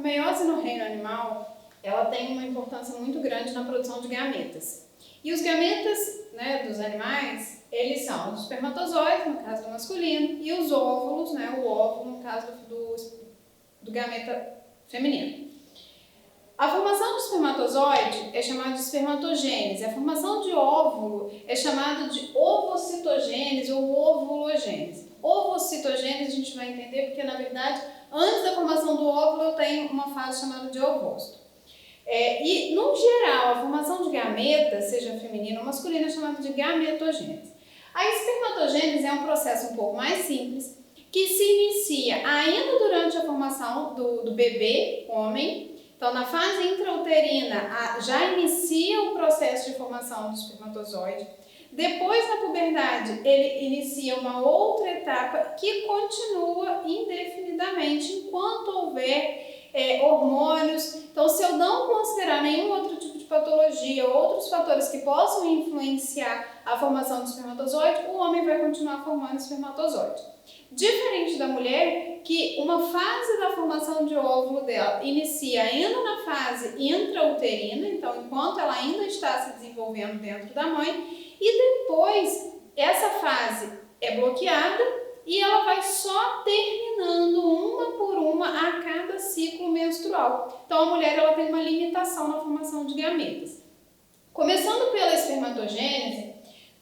meiose no reino animal, ela tem uma importância muito grande na produção de gametas. E os gametas, né, dos animais, eles são os espermatozoides, no caso do masculino, e os óvulos, né, o óvulo, no caso do gameta feminino. A formação de espermatozoide é chamada de espermatogênese. A formação de óvulo é chamada de ovocitogênese ou ovulogênese. Ovocitogênese a gente vai entender porque, na verdade, antes da formação do óvulo eu tenho uma fase chamada de ovócito. E, no geral, a formação de gametas, seja feminina ou masculina, é chamada de gametogênese. A espermatogênese é um processo um pouco mais simples, que se inicia ainda durante a formação do bebê, homem. Então, na fase intrauterina, já inicia o processo de formação do espermatozoide. Depois, na puberdade, ele inicia uma outra etapa que continua indefinidamente enquanto houver hormônios. Então, se eu não considerar nenhum outro tipo de patologia, outros fatores que possam influenciar a formação do espermatozoide, o homem vai continuar formando espermatozoide. Diferente da mulher, que uma fase da formação de óvulo dela inicia ainda na fase intrauterina, então enquanto ela ainda está se desenvolvendo dentro da mãe, e depois essa fase é bloqueada e ela vai só terminando uma por uma a cada ciclo menstrual. Então a mulher ela tem uma limitação na formação de gametas. Começando pela espermatogênese,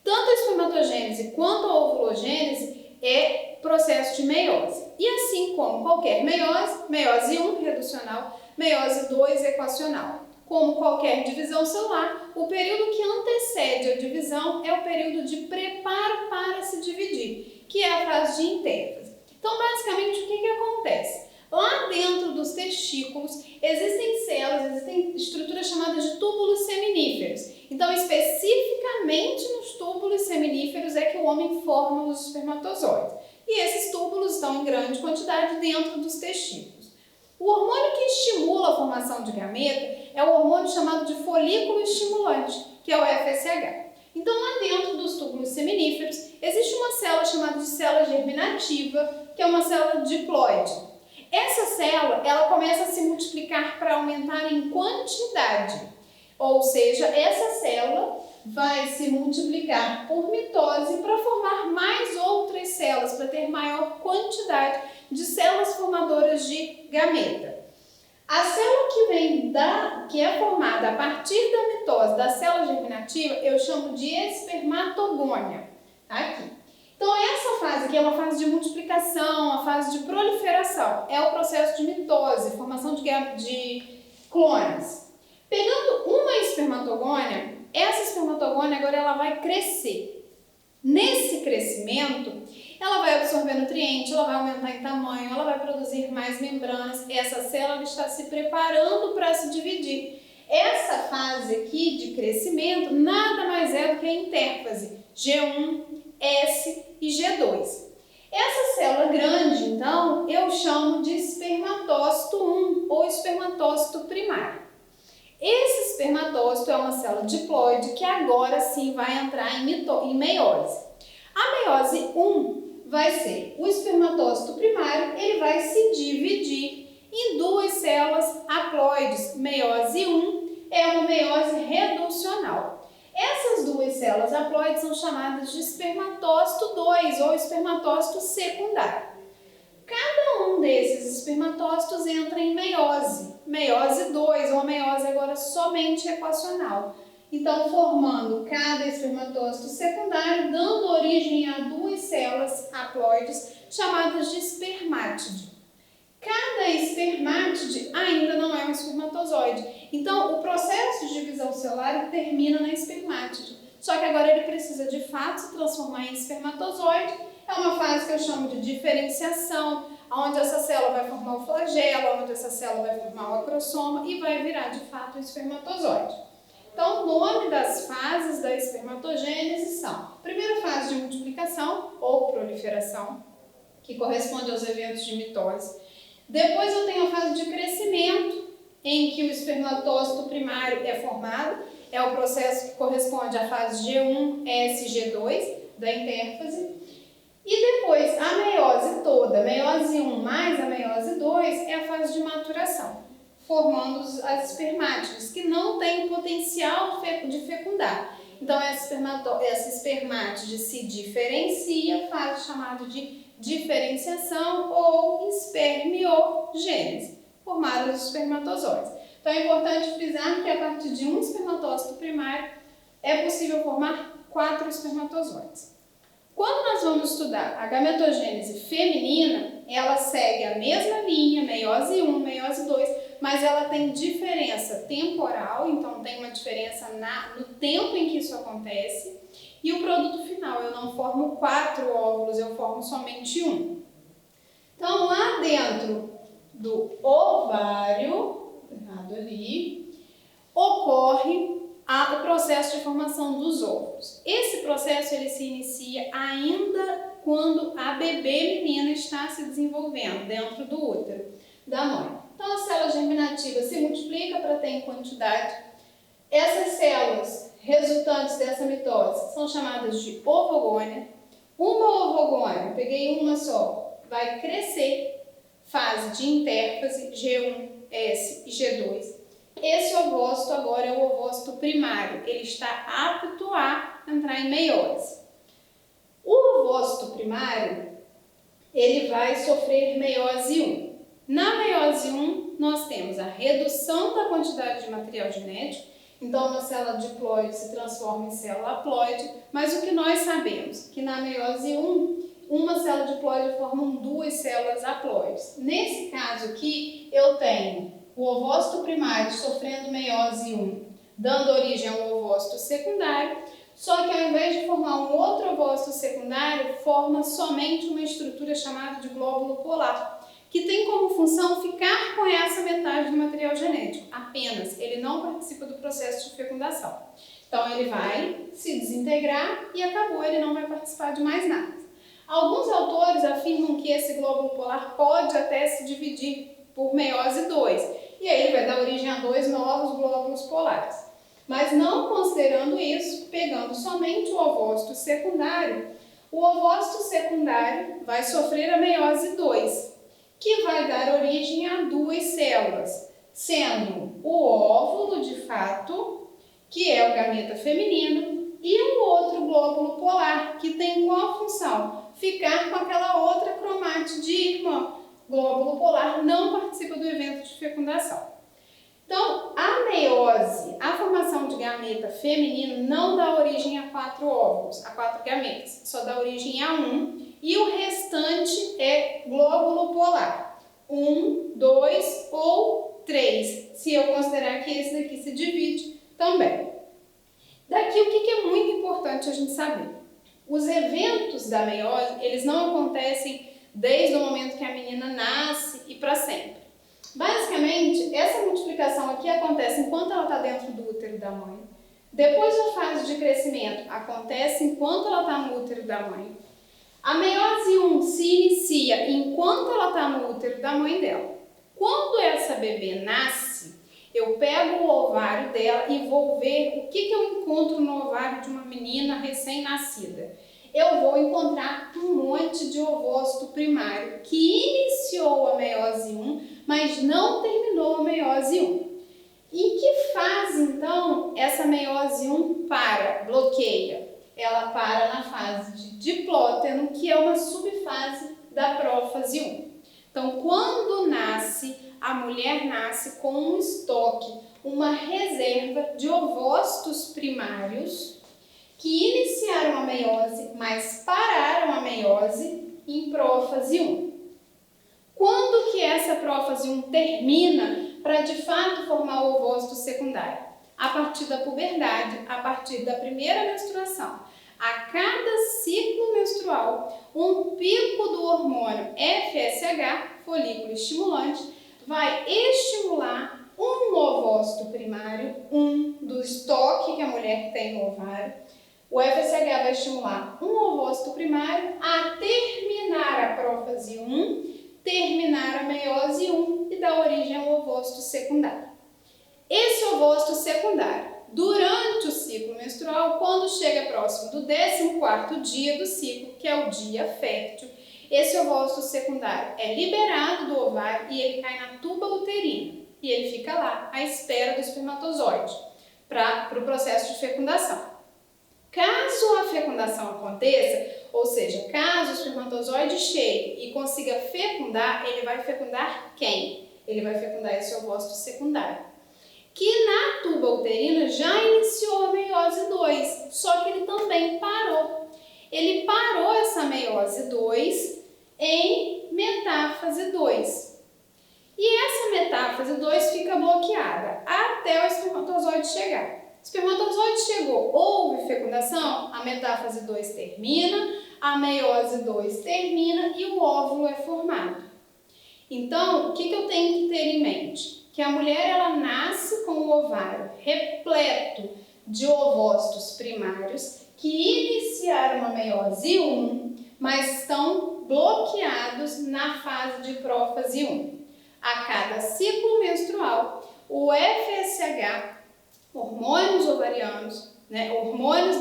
tanto a espermatogênese quanto a ovulogênese é processo de meiose. E assim como qualquer meiose, meiose 1 reducional, meiose 2 equacional. Como qualquer divisão celular, o período que antecede a divisão é o período de preparo para se dividir, que é a fase de intérfase. Então, basicamente, o que acontece? Lá dentro dos testículos existem células, existem estruturas chamadas de túbulos seminíferos. Então, especificamente nos túbulos seminíferos é que o homem forma os espermatozoides. E esses túbulos estão em grande quantidade dentro dos testículos. O hormônio que estimula a formação de gameta é o hormônio chamado de folículo estimulante, que é o FSH. Então, lá dentro dos túbulos seminíferos, existe uma célula chamada de célula germinativa, que é uma célula diploide. Essa célula, ela começa a se multiplicar para aumentar em quantidade. Ou seja, essa célula vai se multiplicar por mitose para formar mais outras células, para ter maior quantidade de células formadoras de gameta. A célula que é formada a partir da mitose da célula germinativa, eu chamo de espermatogônia. Aqui. Então, essa fase aqui é uma fase de multiplicação, a fase de proliferação. É o processo de mitose, formação de clones. Pegando uma espermatogônia, essa espermatogônia agora ela vai crescer. Nesse crescimento, ela vai absorver nutrientes, ela vai aumentar em tamanho, ela vai produzir mais membranas. Essa célula está se preparando para se dividir. Essa fase aqui de crescimento nada mais é do que a intérfase, G1, S e G2. Essa célula grande, então, eu chamo de espermatócito 1 ou espermatócito primário. Esse espermatócito é uma célula diploide que agora sim vai entrar em meiose. A meiose 1 vai ser o espermatócito primário, ele vai se dividir em duas células haploides. Meiose 1 é uma meiose reducional. Essas duas células haploides são chamadas de espermatócito 2 ou espermatócito secundário. Cada um desses espermatócitos entra em meiose, meiose 2 ou meiose agora somente equacional. Então, formando cada espermatócito secundário, dando origem a duas células haploides chamadas de espermátide. Cada espermátide ainda não é um espermatozoide. Então, o processo de divisão celular termina na espermátide. Só que agora ele precisa de fato se transformar em espermatozoide. É uma fase que eu chamo de diferenciação, onde essa célula vai formar o flagelo, onde essa célula vai formar o acrosoma e vai virar de fato um espermatozoide. Então, o nome das fases da espermatogênese são: primeira fase de multiplicação ou proliferação, que corresponde aos eventos de mitose. Depois eu tenho a fase de crescimento, em que o espermatócito primário é formado, é o processo que corresponde à fase G1, S, G2 da intérfase. E depois a meiose toda, meiose 1 mais a meiose 2, é a fase de maturação. formando as espermátides, que não têm o potencial de fecundar. Então, essa espermátide se diferencia, faz o chamado de diferenciação ou espermiogênese, formados os espermatozoides. Então, é importante frisar que a partir de um espermatócito primário é possível formar 4 espermatozoides. Quando nós vamos estudar a gametogênese feminina, ela segue a mesma linha, meiose 1, meiose 2, mas ela tem diferença temporal, então tem uma diferença no tempo em que isso acontece, e o produto final, eu não formo 4 óvulos, eu formo somente 1. Então, lá dentro do ovário, ocorre o processo de formação dos óvulos. Esse processo ele se inicia ainda quando a bebê menina está se desenvolvendo dentro do útero da mãe. Então, a célula germinativa se multiplica para ter em quantidade. Essas células resultantes dessa mitose são chamadas de ovogônia. Uma ovogônia, peguei uma só, vai crescer, fase de intérfase, G1, S e G2. Esse ovócito agora é o ovócito primário, ele está apto a entrar em meiose. O ovócito primário, ele vai sofrer meiose 1. Na meiose 1, nós temos a redução da quantidade de material genético, então uma célula diploide se transforma em célula haploide, mas o que nós sabemos? Que na meiose 1, uma célula diploide forma 2 células haploides. Nesse caso aqui, eu tenho o ovócito primário sofrendo meiose 1, dando origem ao ovócito secundário, só que ao invés de formar um outro ovócito secundário, forma somente uma estrutura chamada de glóbulo polar, que tem como função ficar com essa metade do material genético, apenas. Ele não participa do processo de fecundação. Então ele vai se desintegrar e acabou, ele não vai participar de mais nada. Alguns autores afirmam que esse glóbulo polar pode até se dividir por meiose 2, e aí ele vai dar origem a 2 novos glóbulos polares. Mas não considerando isso, pegando somente o ovócito secundário, o ovócito secundário vai sofrer a meiose 2, que vai dar origem a 2 células, sendo o óvulo de fato, que é o gameta feminino, e um outro glóbulo polar, que tem qual função? Ficar com aquela outra cromátide irmã. Glóbulo polar não participa do evento de fecundação. Então, a meiose, a formação de gameta feminino, não dá origem a 4 óvulos, a 4 gametas, só dá origem a 1, e o restante é glóbulo polar, 1, 2 ou 3, se eu considerar que esse daqui se divide também. Daqui o que é muito importante a gente saber? Os eventos da meiose, eles não acontecem desde o momento que a menina nasce e para sempre. Basicamente, essa multiplicação aqui acontece enquanto ela está dentro do útero da mãe. Depois da fase de crescimento, acontece enquanto ela está no útero da mãe. A meiose 1 se inicia enquanto ela está no útero da mãe dela. Quando essa bebê nasce, eu pego o ovário dela e vou ver o que eu encontro no ovário de uma menina recém-nascida. Eu vou encontrar um monte de ovócito primário que iniciou a meiose 1, mas não terminou a meiose 1. Em que fase, então, essa meiose 1 bloqueia? Ela para na fase de diplóteno, que é uma subfase da prófase 1. Então, quando nasce, a mulher nasce com um estoque, uma reserva de ovócitos primários que iniciaram a meiose, mas pararam a meiose em prófase 1. Quando que essa prófase 1 termina para de fato formar o ovócito secundário? A partir da puberdade, a partir da primeira menstruação. A cada ciclo menstrual, um pico do hormônio FSH, folículo estimulante, vai estimular um ovócito primário, do estoque que a mulher tem no ovário. O FSH vai estimular um ovócito primário a terminar a prófase 1, terminar a meiose 1 e dar origem ao ovócito secundário. Esse ovócito secundário, durante o ciclo menstrual, quando chega próximo do 14º dia do ciclo, que é o dia fértil, esse ovócito secundário é liberado do ovário e ele cai na tuba uterina. e ele fica lá à espera do espermatozoide para o processo de fecundação. Caso a fecundação aconteça, ou seja, caso o espermatozoide chegue e consiga fecundar, ele vai fecundar quem? Ele vai fecundar esse ovócito secundário, que na tuba uterina já iniciou a meiose 2, só que ele também parou. Ele parou essa meiose 2 em metáfase 2. E essa metáfase 2 fica bloqueada até o espermatozoide chegar. O espermatozoide chegou, houve fecundação, a metáfase 2 termina, a meiose 2 termina e o óvulo é formado. Então, o que eu tenho que ter em mente? Que a mulher ela nasce com o ovário repleto de ovócitos primários que iniciaram uma meiose 1, mas estão bloqueados na fase de prófase 1. A cada ciclo menstrual, o FSH, hormônios ovarianos, hormônios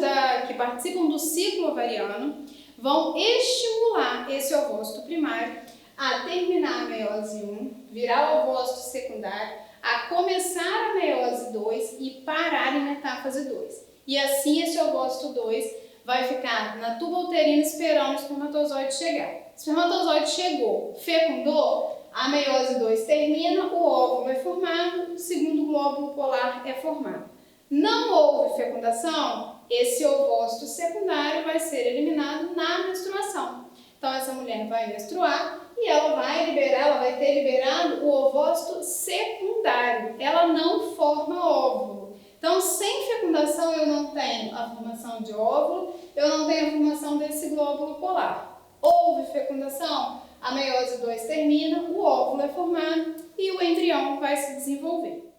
que participam do ciclo ovariano, vão estimular esse ovócito primário a terminar a meiose 1, virar o ovócito secundário, a começar a meiose 2 e parar em metáfase 2. E assim esse ovócito 2 vai ficar na tuba uterina esperando o espermatozoide chegar. O espermatozoide chegou, fecundou, a meiose 2 termina, o óvulo é formado, o segundo glóbulo polar é formado. Não houve fecundação, esse ovócito secundário vai ser eliminado na menstruação. Então essa mulher vai menstruar e ela vai ter liberado o ovócito secundário. Ela não forma óvulo. Então, sem fecundação eu não tenho a formação de óvulo, eu não tenho a formação desse glóbulo polar. Houve fecundação, a meiose 2 termina, o óvulo é formado e o embrião vai se desenvolver.